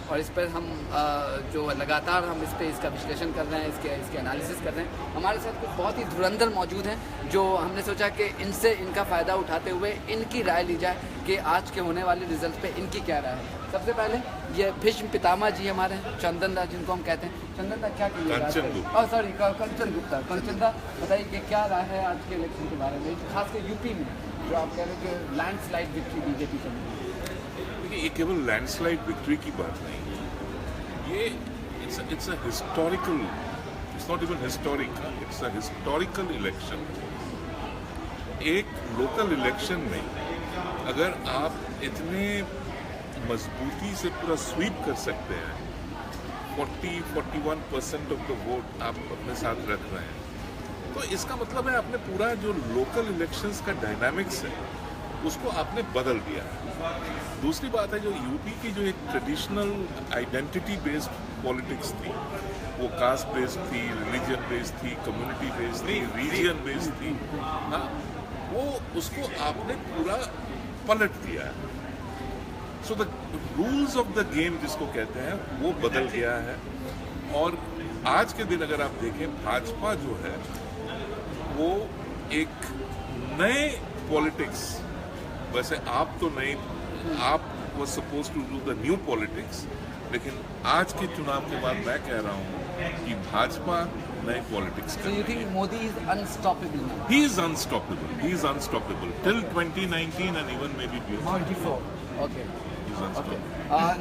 और इस पर हम जो लगातार हम इस पर इसका विश्लेषण कर रहे हैं, इसके एनालिसिस कर रहे हैं। हमारे साथ कुछ बहुत ही धुरंधर मौजूद हैं जो हमने सोचा कि इनसे इनका फ़ायदा उठाते हुए इनकी राय ली जाए कि आज के होने वाले रिजल्ट पे इनकी क्या राय है। सबसे पहले ये भीष्म पितामह जी हमारे हैं, चंदन दा जिनको हम कहते हैं। चंदन दा क्या कहिएगा? कंचन गुप्ता। कंचन दा बताइए कि क्या राय है आज के इलेक्शन के बारे में, खासकर यूपी में जो आप कह रहे हैं कि लैंडस्लाइड विक्ट्री बीजेपी को मिली। देखिए, ये केवल लैंडस्लाइड विक्ट्री की बात नहीं है, ये it's a historical, it's not even historical, it's a historical election. एक लोकल इलेक्शन में अगर आप इतने मजबूती से पूरा स्वीप कर सकते हैं, 40-41% ऑफ द वोट आप अपने साथ रख रहे हैं, तो इसका मतलब है आपने पूरा जो लोकल इलेक्शंस का डायनामिक्स है उसको आपने बदल दिया है। दूसरी बात है, जो यूपी की जो एक ट्रेडिशनल आइडेंटिटी बेस्ड पॉलिटिक्स थी, वो कास्ट बेस्ड थी, रिलीजन बेस्ड थी, कम्युनिटी बेस्ड थी, रीजन बेस्ड थी, हाँ, वो उसको आपने पूरा पलट दिया है। So the rules of the game जिसको कहते हैं वो बदल गया है। और आज के दिन अगर आप देखें, भाजपा जो है वो एक नए पॉलिटिक्स, वैसे आप तो नहीं, आप was supposed to do the new politics, लेकिन आज के चुनाव के बाद मैं कह रहा हूं कि भाजपा नए politics So you think Modi is unstoppable now? He is unstoppable. He is unstoppable till 2019 and even maybe beyond. Before. Okay. He's unstoppable.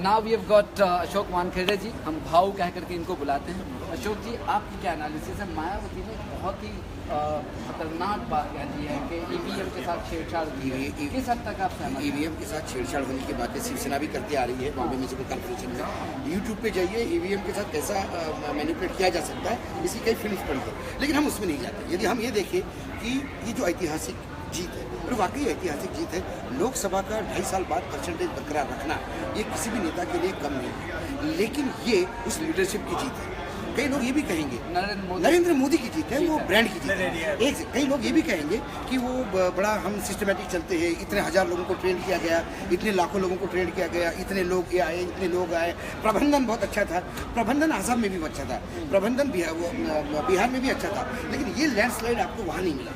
Now we have got Ashok Wankhede ji, हम भाऊ कह करके इनको बुलाते हैं। अशोक जी, आपकी क्या एनालिसिस है? मायावती ने बहुत ही खतरनाक बात कह दी है कि ईवीएम के साथ छेड़छाड़ की है। किस हद तक आप सहमत हैं? ईवीएम के साथ छेड़छाड़ होने की बातें शिवसेना भी करती आ रही है। बॉम्बे म्यूनिसिपल कॉर्पोरेशन में यूट्यूब पे जाइए, ईवीएम के साथ कैसा मैनिपुलेट किया जा सकता है, इसकी कई फिल्म पड़ी है, लेकिन हम उसमें नहीं जाते। यदि हम ये देखें कि ये जो ऐतिहासिक जीत है, और वाकई ऐतिहासिक जीत है, लोकसभा का 2.5 साल बाद परसेंटेज बरकरार रखना ये किसी भी नेता के लिए कम नहीं है, लेकिन ये उस लीडरशिप की जीत है। कई लोग ये भी कहेंगे नरेंद्र मोदी की जीत है, वो ब्रांड की जीत है। एक कई लोग ये भी कहेंगे कि वो बड़ा हम सिस्टमेटिक चलते हैं, इतने हजार लोगों को ट्रेन किया गया, इतने लाखों लोगों को ट्रेन किया गया, इतने लोग ये आए, इतने लोग आए, प्रबंधन बहुत अच्छा था। प्रबंधन आसाम में भी अच्छा था, प्रबंधन बिहार में भी अच्छा था, लेकिन ये लैंडस्लाइड आपको वहाँ नहीं मिला।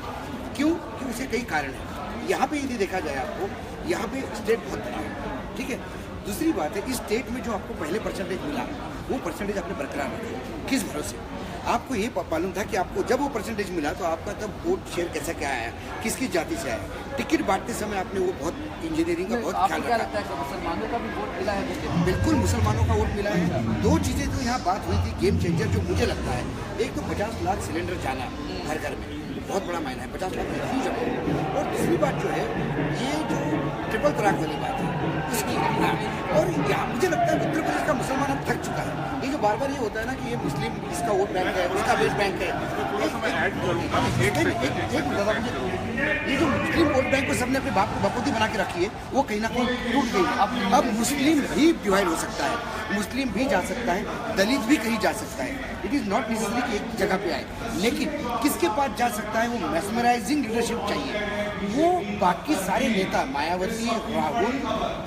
क्यों? कि उसके कई कारण हैं। यहाँ पे यदि देखा जाए आपको, यहाँ पे स्टेट बहुत बड़ा है, ठीक है। दूसरी बात है, इस स्टेट में जो आपको पहले परसेंटेज मिला, वो परसेंटेज आपने बरकरार रखा। किस भरोसे? आपको ये मालूम था कि आपको जब वो परसेंटेज मिला तो आपका तब वोट शेयर कैसा क्या आया, किसकी जाति से आया। टिकट बांटते समय आपने वो बहुत इंजीनियरिंग का बहुत ख्याल रखा। मुसलमानों का भी वोट मिला है? बिल्कुल, मुसलमानों का वोट मिला है। दो चीज़ें तो यहाँ बात हुई थी गेम चेंजर, जो मुझे लगता है, एक तो 50 लाख सिलेंडर जाना घर घर में, बहुत बड़ा मायना है, 50 लाख फ्यूज है। और दूसरी बात जो है, ये जो ट्रिपल तलाक वाली बात है उसकी, और यहाँ मुझे लगता है उत्तर प्रदेश का मुसलमान अब थक चुका है। ये जो बार बार ये होता है ना कि ये मुस्लिम इसका वोट बैंक है, उसका वोट बैंक है, ये जो मुस्लिम वोट बैंक को सबने अपने बाप को बपोती बना के रखी है, वो कहीं ना कहीं टूट गई। अब मुस्लिम भी डिवाइड हो सकता है, मुस्लिम भी जा सकता है, दलित भी कहीं जा सकता है। इट इज़ नॉट नेसेसरी कि एक जगह पे आए, लेकिन किसके पास जा सकता है? वो मैस्मराइजिंग लीडरशिप चाहिए। वो बाकी सारे नेता मायावती, राहुल,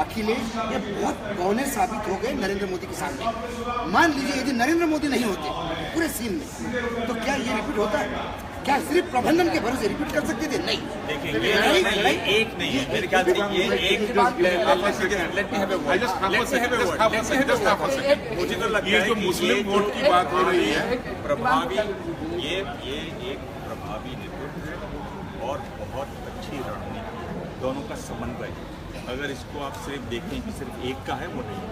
अखिलेश, ये बहुत गौने साबित हो गए नरेंद्र मोदी के सामने। मान लीजिए यदि नरेंद्र मोदी नहीं होते पूरे सीन में, तो क्या ये रिपीट होता है? क्या सिर्फ प्रबंधन के भरोसे रिपीट कर सकते थे? नहीं। देखिए, ये एक नहीं है मेरे ख्याल से, ये एक मुझे तो लगता है जो मुस्लिम वोट की बात हो रही है, प्रभावी, ये एक प्रभावी नेतृत्व है और बहुत अच्छी रणनीति, दोनों का समन्वय। अगर इसको आप सिर्फ देखें कि सिर्फ एक का है, वो नहीं।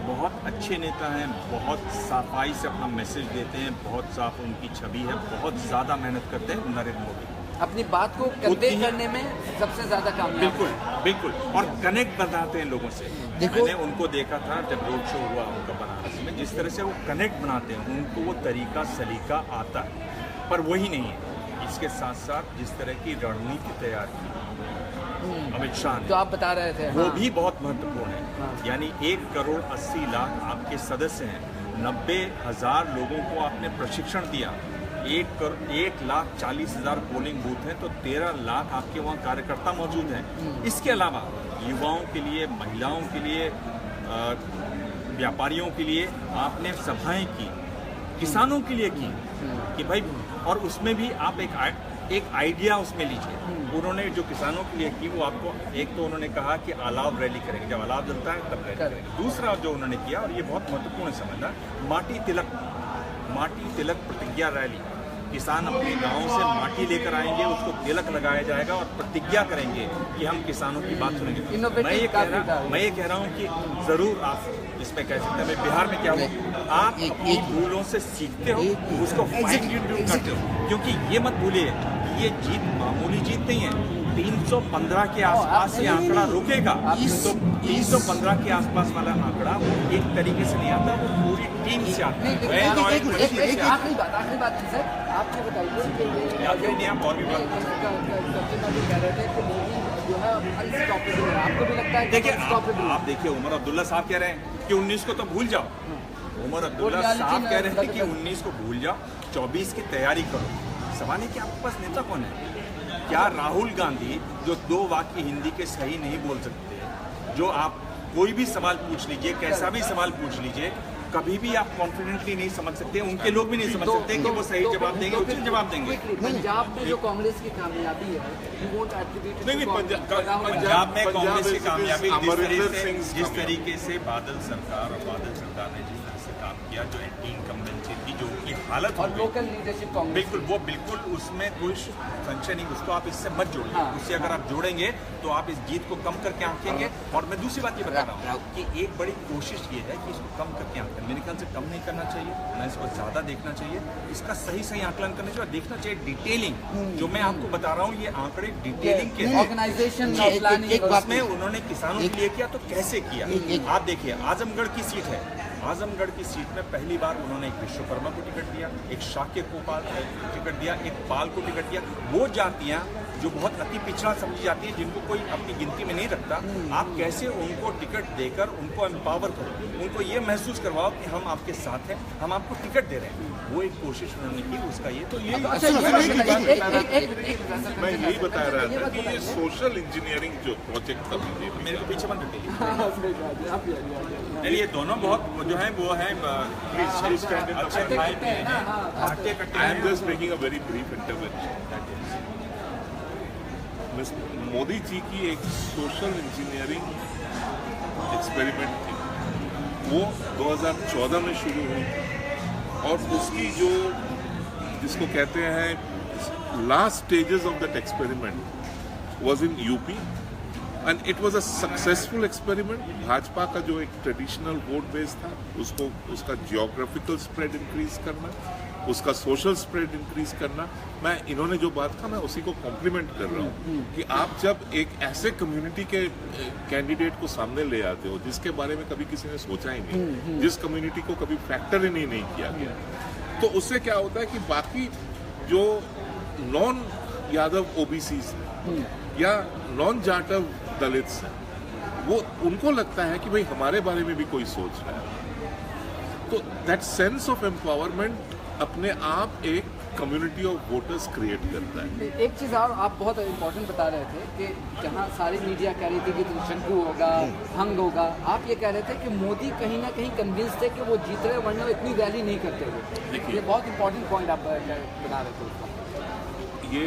बहुत अच्छे नेता हैं, बहुत सफाई से अपना मैसेज देते हैं, बहुत साफ उनकी छवि है, बहुत ज़्यादा मेहनत करते हैं नरेंद्र मोदी। अपनी बात को कन्वे करने में सबसे ज़्यादा कामयाब। बिल्कुल बिल्कुल, और कनेक्ट बनाते हैं लोगों से। मैंने उनको देखा था जब रोड शो हुआ उनका बनारस में, जिस तरह से वो कनेक्ट बनाते हैं, उनको वो तरीका सलीका आता है। पर वही नहीं है, इसके साथ साथ जिस तरह की रणनीति तैयार की अमित शाह ने, जो आप बता रहे थे, वो भी बहुत महत्वपूर्ण है। यानी 1,80,00,000 आपके सदस्य हैं, 90,000 लोगों को आपने प्रशिक्षण दिया, 1,40,000 पोलिंग बूथ हैं, तो 13 लाख आपके वहाँ कार्यकर्ता मौजूद हैं। इसके अलावा युवाओं के लिए, महिलाओं के लिए व्यापारियों के लिए आपने सभाएं की, किसानों के लिए की कि भाई, और उसमें भी आप एक आइडिया उसमें लीजिए। उन्होंने जो किसानों के लिए की वो आपको, एक तो उन्होंने कहा कि अलाव रैली करेंगे, जब अलाव जलता है तब रैली करेंगे। दूसरा जो उन्होंने किया, और ये बहुत महत्वपूर्ण समझना, माटी तिलक प्रतिज्ञा रैली। किसान अपने गांव से माटी लेकर आएंगे, उसको तिलक लगाया जाएगा और प्रतिज्ञा करेंगे कि हम किसानों की बात सुनेंगे। मैं ये कह रहा हूँ कि जरूर आप इसमें कह सकते हैं। मैं बिहार में क्या हुआ, आप अपनी भूलों से सीखते हो, उसको फाइन ट्यून करते हो, क्योंकि ये मत भूलिए ये जीत मामूली जीत नहीं है। 315 के आसपास ये आंकड़ा रुकेगा, तो 315 के आसपास वाला आंकड़ा वो एक तरीके से नहीं आता, वो पूरी टीम से आता है। आखिरी बात थी सर, आप ये बताइए आप और भी बात कह रहे थे कि मोदी जो है अनस्टॉपेबल है, आपको भी लगता है? देखिए आप देखिए, उमर अब्दुल्ला साहब कह रहे हैं कि 19 को तो भूल जाओ। उमर अब्दुल्ला साहब कह रहे हैं कि 19 को भूल जाओ, 24 की तैयारी करो। सवाल है कि आपके पास नेता कौन है? क्या राहुल गांधी, जो 2 वाक्य हिंदी के सही नहीं बोल सकते, जो आप कोई भी सवाल पूछ लीजिए, कैसा भी सवाल पूछ लीजिए, कभी भी आप कॉन्फिडेंटली नहीं समझ सकते, उनके लोग भी नहीं समझ सकते कि वो सही जवाब देंगे, उचित जवाब देंगे। पंजाब में जो कांग्रेस की कामयाबी है, पंजाब में कांग्रेस की कामयाबी जिस तरीके से बादल सरकार ने जिस तरह से काम किया, जो एंटी इनकम्बेंसी की जो उनकी हालत और लोकल लीडरशिप कांग्रेस, बिल्कुल उसमें कोई संशय नहीं, उसको आप इससे मत जोड़िए। हाँ, उससे अगर आप जोड़ेंगे तो आप इस जीत को कम करके आंकेंगे। और मैं दूसरी बात ये बता रहा हूँ कि एक बड़ी कोशिश ये है कि इसको कम करके आंकन, मेरे ख्याल से कम नहीं करना चाहिए, ना इसको ज़्यादा देखना चाहिए, इसका सही आंकलन करना चाहिए, देखना चाहिए डिटेलिंग। जो मैं आपको बता रहा हूँ ये आंकड़े डिटेलिंग के ऑर्गेनाइजेशन में उन्होंने किसानों के लिए किया तो कैसे किया। आप देखिए, आजमगढ़ की सीट है, आजमगढ़ की सीट में पहली बार उन्होंने एक विश्वकर्मा को टिकट दिया, एक शाक्य को टिकट दिया, एक पाल को टिकट दिया। वो जातियां जो बहुत अति पिछड़ा समझी जाती है, जिनको कोई अपनी गिनती में नहीं रखता, आप कैसे उनको टिकट देकर उनको एम्पावर करो, उनको ये महसूस करवाओ कि हम आपके साथ हैं, हम आपको टिकट दे रहे हैं। वो एक कोशिश उन्होंने की, उसका ये तो ये मैं यही बता रहा था कि ये सोशल इंजीनियरिंग जो प्रोजेक्ट था, मेरे को पीछे मत हटिए। ये दोनों बहुत जो है वो है I am just making a very brief intervention. Modi ji की एक सोशल इंजीनियरिंग एक्सपेरिमेंट थी, वो 2014 में शुरू हुई, और उसकी जो जिसको कहते हैं last stages of that experiment was in UP, and it was a successful experiment. Bhajpa का जो एक ट्रेडिशनल वोट बेस था, उसको उसका जियोग्राफिकल स्प्रेड इंक्रीज करना, उसका सोशल स्प्रेड इंक्रीज करना। मैं इन्होंने जो बात कहा, मैं उसी को कॉम्प्लीमेंट कर रहा हूँ कि आप जब एक ऐसे कम्युनिटी के कैंडिडेट को सामने ले आते हो जिसके बारे में कभी किसी ने सोचा ही नहीं, जिस कम्युनिटी को कभी फैक्टर ही नहीं किया गया, तो उससे क्या होता है कि बाकी जो नॉन यादव ओबीसीज हैं या नॉन जाटव दलित्स हैं, वो उनको लगता है कि भाई हमारे बारे में भी कोई सोच रहा है। तो दैट सेंस ऑफ एम्पावरमेंट अपने आप एक कम्युनिटी ऑफ वोटर्स क्रिएट करता है। एक चीज़ और आप बहुत इम्पोर्टेंट बता रहे थे कि जहाँ सारी मीडिया कह रही थी कि शंकु होगा, हंग होगा, आप ये कह रहे थे कि मोदी कहीं ना कहीं कन्विंस थे कि वो जीत रहे, वरना इतनी रैली नहीं करते हुए। ये बहुत इंपॉर्टेंट पॉइंट आप बता रहे थे। ये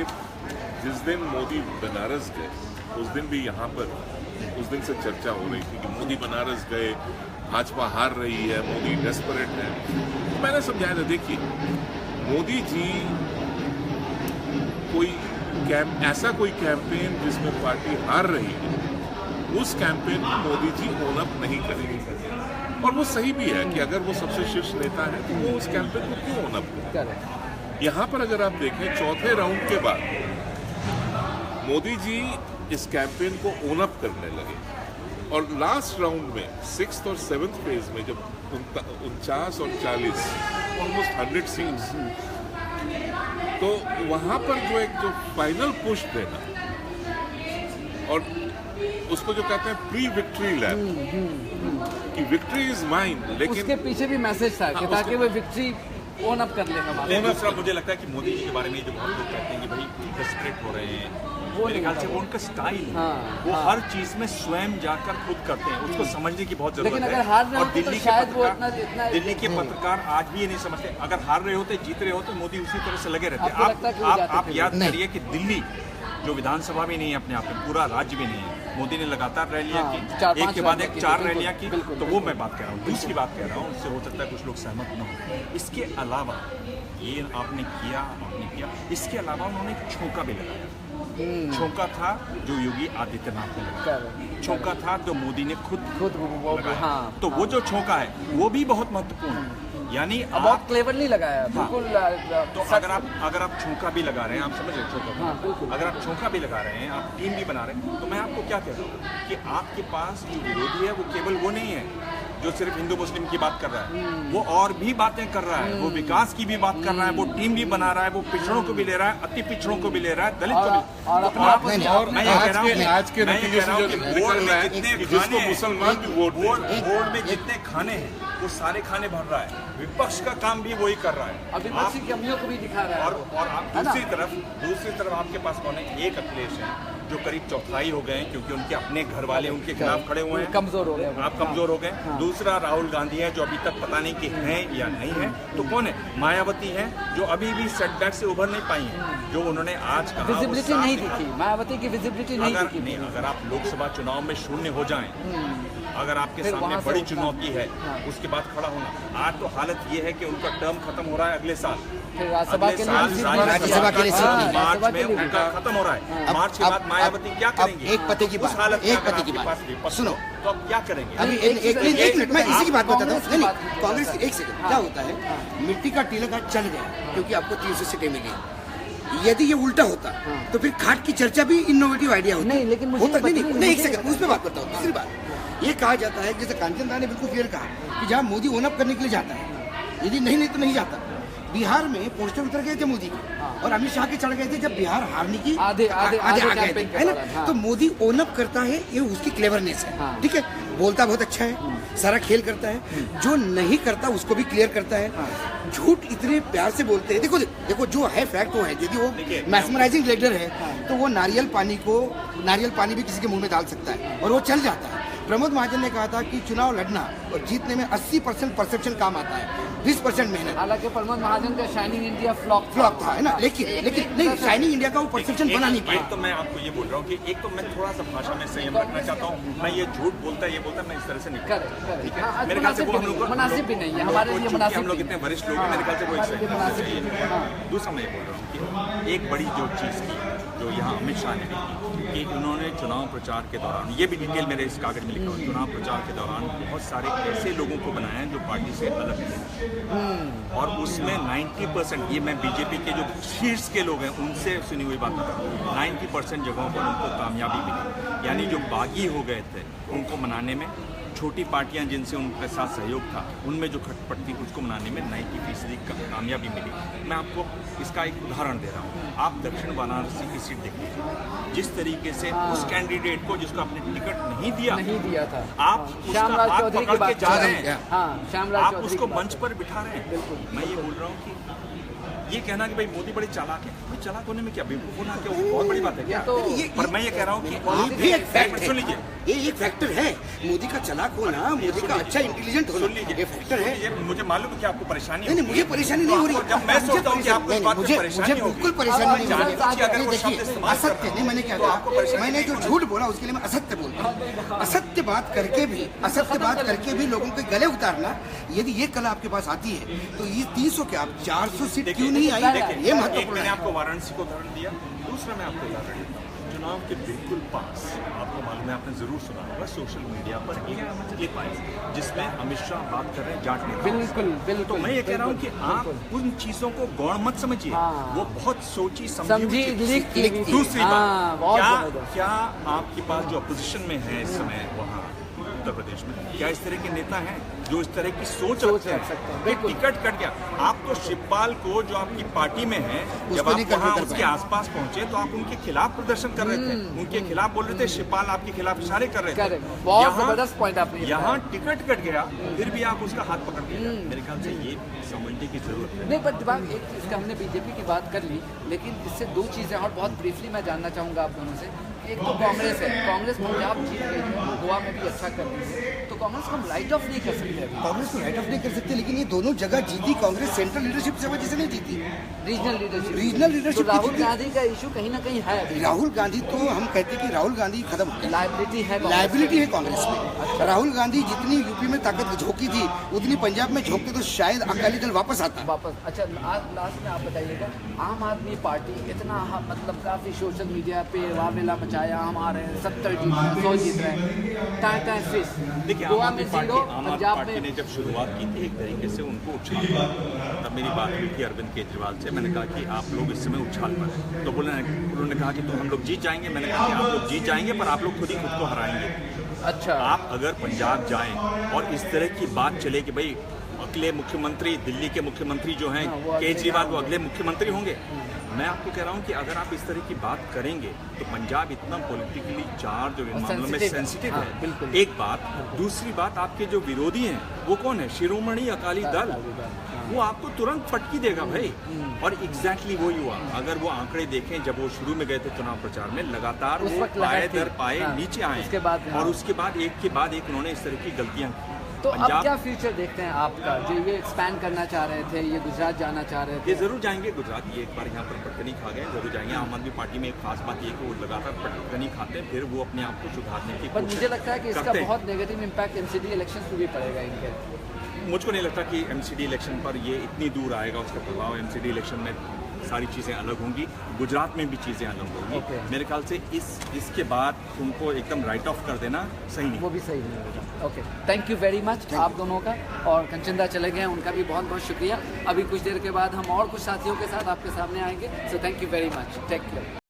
जिस दिन मोदी बनारस गए, उस दिन भी यहाँ पर उस दिन से चर्चा हो रही थी कि मोदी बनारस गए, भाजपा हार रही है, मोदी डेस्परेट है। तो मैंने समझाया था, देखिए मोदी जी ऐसा कोई कैंपेन जिसमें पार्टी हार रही है, उस कैंपेन को मोदी जी ओन अप नहीं करेंगे। और वो सही भी है कि अगर वो सबसे शीर्ष नेता है तो वो उस कैंपेन को क्यों ओन अप करें। यहाँ पर अगर आप देखें, चौथे राउंड के बाद मोदी जी इस कैंपेन को ओन अप करने लगे, और लास्ट राउंड में 6th और 7th फेज में जब 49 और 40 ऑलमोस्ट 100 सीट्स, तो वहां पर जो फाइनल पुश देना, और उसको जो कहते हैं प्री विक्ट्री लैप, कि विक्ट्री इज माइन, लेकिन उसके पीछे भी मैसेज था कि ताकि वो विक्ट्री ओन अप कर लेगा। मुझे लगता है कि मोदी जी के बारे में जो बहुत लोग कहते हैं कि भाई डेस्परेट हो रहे हैं, मेरे ख्याल से वो उनका स्टाइल है। हाँ, वो हाँ। हर चीज में स्वयं जाकर खुद करते हैं, उसको समझने की बहुत जरूरत लेकिन है। अगर हार रहे और होते तो दिल्ली के शायद वो पत्रकार, दिल्ली के पत्रकार आज भी ये नहीं समझते, अगर हार रहे होते जीत रहे होते मोदी उसी तरह से लगे रहते। आपको लगता है कि वो जाते आप फिर? याद नहीं। करिए कि दिल्ली जो विधानसभा भी नहीं है अपने आप में, पूरा राज्य भी नहीं है, मोदी ने लगातार रैलियां हाँ, की, 4-5 एक के बाद एक रैलियां की, 4 बिल्कुल, रैलियां की। बिल्कुल, तो वो मैं बात कर रहा हूँ। दूसरी बात कह रहा हूँ, उससे हो सकता है कुछ लोग सहमत न हो। इसके अलावा ये आपने किया, इसके अलावा उन्होंने एक छौंका भी लगाया। छौंका था जो योगी आदित्यनाथ ने लगाया, छौंका था जो मोदी ने खुद वो लगाया। हाँ, तो वो जो छौंका है वो भी बहुत महत्वपूर्ण है। यानी अब बहुत क्लेवरली लगाया है, बिल्कुल। तो अगर आप छौंका भी लगा रहे हैं, आप समझ रहे हैं छौंका, हाँ, बिल्कुल। अगर आप छौंका भी लगा रहे हैं, आप टीम भी बना रहे हैं, तो मैं आपको क्या कह रहा हूँ कि आपके पास जो विरोधी है वो केवल वो नहीं है जो सिर्फ हिंदू मुस्लिम की बात कर रहा है, वो और भी बातें कर रहा है, वो विकास की भी बात कर रहा है, वो टीम भी बना रहा है, वो पिछड़ों को भी ले रहा है, अति पिछड़ों को भी ले रहा है, दलित को भी। और तो आप नहीं, और मैं ये कह रहा हूँ आज के मैं ये नतीजे कह रहा से हूँ जो कि निकल बोर्ड रहा है में जितने कि जिसको खाने हैं, मुसलमान भी वोट दें। बोर्ड में जितने खाने हैं वो सारे खाने भर रहा है, विपक्ष का काम भी वही कर रहा है। अभी विपक्षी कमियों को भी दिखा रहा है और आप है ना? दूसरी तरफ आपके पास कौन है? एक अखिलेश है जो करीब चौथाई हो गए हैं, क्योंकि उनके अपने घर वाले उनके खिलाफ खड़े हुए हैं, कमजोर हो गए वो। आप कमजोर हो गए। हाँ। दूसरा राहुल गांधी है जो अभी तक पता नहीं कि हैं या नहीं है। तो कौन है? मायावती है जो अभी भी सेटबैक से उभर नहीं पाई है, जो उन्होंने आज कहा वो विजिबिलिटी साफ नहीं दिखा। दिखी, मायावती की विजिबिलिटी नहीं अगर दिखी। नहीं, अगर आप लोकसभा चुनाव में शून्य हो जाएं, अगर आपके फिर सामने वहाँ से बड़ी उठना। चुनौती है, हाँ। उसके बाद खड़ा होना। आज तो हालत ये है कि उनका टर्म खत्म हो रहा है अगले साल, फिर राज्यसभा अगले के साल लिए राज्यसभा के लिए सीट हाँ, नहीं। मार्च राज्यसभा में के लिए उनका भी। खत्म हो रहा है। अब- मार्च के अब- बाद मायावती क्या अब करेंगी? एक पते की उस बात, हालत में एक अगर पते की आपके बात। पास विपक्ष सुनो। हो, तो आप क्या करेंगे? अभी एक एक मिनट मैं इसी की बात बताता हूँ। नहीं बात नहीं, कांग्रेस एक सेकंड, क्या होता है, मिट्टी का टीला आज चल गया क्योंकि आपको 300 सीटें मिली। यदि ये उल्टा होता तो फिर खाट की चर्चा भी इनोवेटिव आइडिया होता। नहीं, लेकिन मुझे होता पता नहीं, नहीं, नहीं एक मुझे सेकंड उस पर बात करता हूँ। दूसरी बात ये कहा जाता है, जैसे कांचन दा ने बिल्कुल क्लियर कहा कि जहाँ मोदी ओन अप करने के लिए जाता है, यदि नहीं तो नहीं जाता। बिहार में पोस्टर उतर गए थे मोदी के और अमित शाह के चढ़ गए थे जब बिहार हारने की आधे आ गए थे, कैंपेन के है दौरान, ना। हाँ। तो मोदी ओन अप करता है, ये उसकी क्लेवरनेस है। हाँ। ठीक है, बोलता बहुत अच्छा है, सारा खेल करता है, जो नहीं करता उसको भी क्लियर करता है। झूठ इतने प्यार से बोलते हैं। देखो देखो जो है फैक्ट वो है। यदि वो मैस्मराइजिंग लीडर है तो वो नारियल पानी भी किसी के मुंह में डाल सकता है और वो चल जाता है। प्रमोद महाजन ने कहा था कि चुनाव लड़ना और जीतने में 80% परसेप्शन काम आता है, 20% मेहनत। हालांकि प्रमोद महाजन का शाइनिंग इंडिया फ्लॉप फ्लॉप था, है ना। लेकिन नहीं, शाइनिंग इंडिया का वो परसेप्शन बना नहीं एक पाया। तो मैं आपको ये बोल रहा हूँ कि एक तो मैं थोड़ा सा भाषा में संयम रखना चाहता हूँ। मैं ये झूठ बोलता है, ये बोलता है, मैं इस तरह से नहीं करेक्ट, बोलता। करेक्ट। ठीक है, हाँ, आज मेरे ख्याल से वो हम लोग मुनासिब भी नहीं है, हमारे लिए चूंकि मुनासिब हम लोग नहीं इतने है। वरिष्ठ लोग हैं, मेरे ख्याल से वो हमारे लिए मुनासिब भी नहीं है। हाँ। दूसरा मैं ये बोल रहा हूँ कि एक बड़ी जो चीज़ की जो यहाँ अमित शाह ने की कि उन्होंने चुनाव प्रचार के दौरान, ये भी डिटेल मेरे इस कागज में लिखा हुआ है, चुनाव प्रचार के दौरान बहुत सारे ऐसे लोगों को बनाया है जो पार्टी से अलग थे और उसमें 90%, ये मैं बीजेपी के जो शीर्ष के लोग हैं उनसे सुनी हुई बात बता रहा हूँ, 90% जगहों पर उनको कामयाबी मिली। यानी जो बागी हो गए थे उनको मनाने में, छोटी पार्टियां जिनसे उनके साथ सहयोग था उनमें जो खटपट थी उसको मनाने में 90% कामयाबी मिली। मैं आपको इसका एक उदाहरण दे रहा हूँ। आप दक्षिण वाराणसी की सीट देख लीजिए, जिस तरीके से उस कैंडिडेट को जिसको आपने टिकट नहीं दिया था, आप उसका श्यामराज हाथ चौधरी की पकड़ के बात जा कर रहे रहे हैं, हाँ, श्यामराज आप चौधरी उसको की बात मंच पर बिठा रहे हैं। मैं ये बोल रहा हूँ कि ये कहना कि भाई मोदी बड़े चालाक है, भाई चालाक होने में क्या, बेवकूफ होना क्या, वो बहुत बड़ी बात है क्या? तो पर मैं ये कह रहा हूँ ये कि भी एक फैक्ट सुन है, लीजिए, ये एक फैक्टर है। मोदी का चालाक होना, मोदी का अच्छा इंटेलिजेंट होना, सुन लीजिए, ये फैक्टर है। ये मुझे मालूम है कि आपको परेशानी नहीं, मुझे परेशानी नहीं हो रही। जब मैं सोचता हूँ कि आपको इस बात मुझे में परेशानी मुझे बिल्कुल होगी, परेशानी नहीं हो रही। जानबूझ के अगर वो शब्द देखिए, इस्तेमाल कर असत्य रहा नहीं, मैंने क्या तो आपको कहा, परेशानी मैंने जो नहीं झूठ बोला उसके लिए मैं असत्य बोलता हूँ। असत्य बात करके भी लोगों के गले उतारना, यदि ये कला आपके पास आती है तो ये 300 क्या, आप 400 सीट क्यों नहीं आई, ये एक महत्वपूर्ण मैंने है। आपको वाराणसी को उदाहरण दिया, दूसरा मैं आपको उदाहरण देता हूँ। चुनाव के बिल्कुल पास, आपको मालूम है, आपने जरूर सुना होगा सोशल मीडिया पर एक क्लिप आई जिसमें अमित शाह बात कर रहे हैं जाट नेता। बिल्कुल। तो मैं ये कह रहा हूँ कि आप उन चीजों को गौण मत समझिए, हाँ। वो बहुत सोची समझी समझी लिख की हुई थी। दूसरी हाँ, बात, बहुत जबरदस्त। क्या आपके पास जो अपोजिशन में है इस समय वहाँ उत्तर प्रदेश में, क्या इस तरह के नेता हैं? जो इस तरह की सोच सोच रखते रख सकते हैं, हैं। बिल्कुल। टिकट कट गया। आप तो शिवपाल को, जो आपकी पार्टी में है, जब उसको आप नहीं कर वहाँ पाए। उसके आसपास पहुंचे तो आप उनके खिलाफ प्रदर्शन कर रहे थे, उनके खिलाफ बोल रहे थे, शिवपाल आपके खिलाफ इशारे कर रहे थे। Correct। बहुत जबरदस्त point आपने ये यहाँ बताया। टिकट कट गया, फिर भी आप उसका हाथ पकड़ के जाए। मेरे ख्याल से ये समझने की जरूरत है। नहीं, पर दिमाग एक चीज़ का हमने बीजेपी की बात कर ली, लेकिन इससे दो चीज़ें और बहुत ब्रीफली मैं जानना चाहूँगा आप दोनों से। एक तो कांग्रेस है, कांग्रेस पंजाब जीत गई है, गोवा में भी अच्छा कर रही है, तो कांग्रेस को हम राइट ऑफ नहीं कर सकते अभी। कांग्रेस को राइट ऑफ नहीं कर सकते, लेकिन ये दोनों जगह जीती कांग्रेस सेंट्रल लीडरशिप से वजह से नहीं जीती। रीजनल लीडरशिप, रीजनल लीडरशिप तो राहुल की जीती। गांधी का इशू कहीं ना कहीं है अभी। राहुल गांधी तो हम कहते हैं कि राहुल गांधी खत्म हो गया, लाइबिलिटी है कांग्रेस लाइबिलिटी है की। कांग्रेस में। राहुल गांधी जितनी यूपी में ताकत झोंकी थी उतनी पंजाब में झोंकते तो शायद अकाली दल वापस आता। वापस। अच्छा, आज लास्ट में आप बताइएगा, आम आदमी पार्टी इतना मतलब काफ़ी सोशल मीडिया पे वावेला मचाया, हम आ रहे हैं 70 जीत रहे हैं, 100 जीत रहे हैं, टाइम फिश। देखिए, गोवा आम में आदमी 0, पंजाब पार्टी ने में जब शुरुआत की थी, एक तरीके से उनको उछाल था। तब मेरी बात हुई थी अरविंद केजरीवाल से, मैंने कहा कि आप लोग इस समय उछाल पर, तो उन्होंने कहा कि तो हम लोग जीत जाएंगे। मैंने कहा कि आप लोग जीत जाएंगे, पर आप लोग खुद ही खुद को हराएंगे। अच्छा, आप अगर पंजाब जाएं और इस तरह की बात चले कि भाई अगले मुख्यमंत्री, दिल्ली के मुख्यमंत्री जो हैं हाँ, वो अगले केजरीवाल, वो अगले मुख्यमंत्री होंगे। मैं आपको कह रहा हूं कि अगर आप इस तरह की बात करेंगे तो पंजाब इतना पॉलिटिकली चार्ज और इन मामलों में सेंसिटिव हाँ, है। बिल्कुल। एक बात। दूसरी बात, आपके जो विरोधी हैं वो कौन है? शिरोमणि अकाली दल। वो आपको तुरंत फटकी देगा भाई। और एग्जैक्टली वो हुआ। अगर वो आंकड़े देखें, जब वो शुरू में गए थे चुनाव प्रचार में, लगातार उस वो वक्त पाए लहर थी। दर पाए हाँ, नीचे आए, उसके बाद हाँ। और उसके बाद एक के बाद एक उन्होंने इस तरह की गलतियां की। तो अब क्या फ्यूचर देखते हैं आपका, जो ये एक्सपैंड करना चाह रहे थे, ये गुजरात जाना चाह रहे थे? ये जरूर जाएंगे गुजरात। ये एक बार यहाँ पर पटकनी खा गए, जरूर जाएंगे। आम आदमी पार्टी में एक खास बात ये है कि वो लगातार पटकनी खाते हैं, फिर वो अपने आप को सुधारने की पर कोशिश मुझे लगता है कि इसका करते हैं। बहुत नेगेटिव इम्पैक्ट एमसीडी इलेक्शन पे भी पड़ेगा इनके। मुझको नहीं लगता कि एमसीडी इलेक्शन पर ये इतनी दूर आएगा उसका प्रभाव। एमसीडी इलेक्शन में सारी चीज़ें अलग होंगी, गुजरात में भी चीज़ें अलग होंगी। Okay. मेरे ख्याल से इसके बाद उनको एकदम राइट ऑफ कर देना सही नहीं। वो भी सही नहीं होगा। Okay, thank you very much आप दोनों का। और कंचनदा चले गए हैं, उनका भी बहुत बहुत शुक्रिया। अभी कुछ देर के बाद हम और कुछ साथियों के साथ आपके सामने आएंगे। So thank you very much, take care.